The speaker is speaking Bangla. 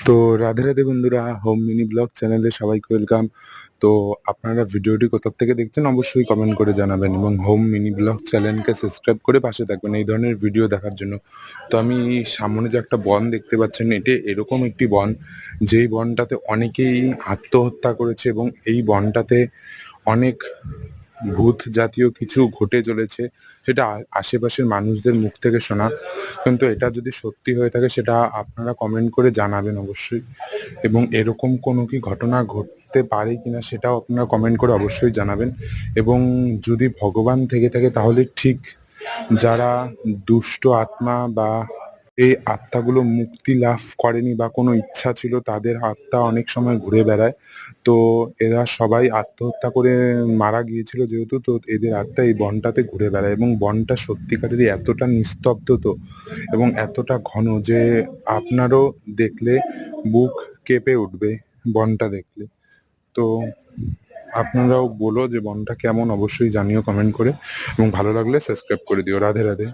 তো রাধে, রাধে বন্ধুরা, হোম মিনি ব্লগ চ্যানেলে সবাইকে ওয়েলকাম। তো আপনারা ভিডিওটি কোথা থেকে দেখছেন অবশ্যই কমেন্ট করে জানাবেন এবং হোম মিনি ব্লগ চ্যানেলকে সাবস্ক্রাইব করে পাশে থাকবেন এই ধরনের ভিডিও দেখার জন্য। তো আমি সামনে যে একটা বন দেখতে পাচ্ছেন, এটি এরকম একটি বন, যেই বনটাতে অনেকেই আত্মহত্যা করেছে এবং এই বনটাতে অনেক ভূত জাতীয় কিছু ঘটে চলেছে। সেটা আশেপাশের মানুষদের মুখ থেকে শোনা। কিন্তু এটা যদি সত্যি হয়ে থাকে সেটা আপনারা কমেন্ট করে জানাবেন অবশ্যই। এবং এরকম কোনো কি ঘটনা ঘটতে পারে কিনা সেটাও আপনারা কমেন্ট করে অবশ্যই জানাবেন। এবং যদি ভগবান থেকে থাকে তাহলে ঠিক যারা দুষ্ট আত্মা বা এই আত্মাগুলো মুক্তি লাভ করেনি বা কোনো ইচ্ছা ছিল তাদের আত্মা অনেক সময় ঘুরে বেড়ায়। তো এরা সবাই আত্মহত্যা করে মারা গিয়েছিল যেহেতু, তো এদের আত্মা এই বনটাতে ঘুরে বেড়ায় এবং বনটা সত্যিকারেরই এতটা নিস্তব্ধ তো এবং এতটা ঘন যে আপনারও দেখলে বুক কেঁপে উঠবে বনটা দেখলে। তো আপনারাও বলো যে বনটা কেমন, অবশ্যই জানিও কমেন্ট করে এবং ভালো লাগলে সাবস্ক্রাইব করে দিও। রাধে, রাধে।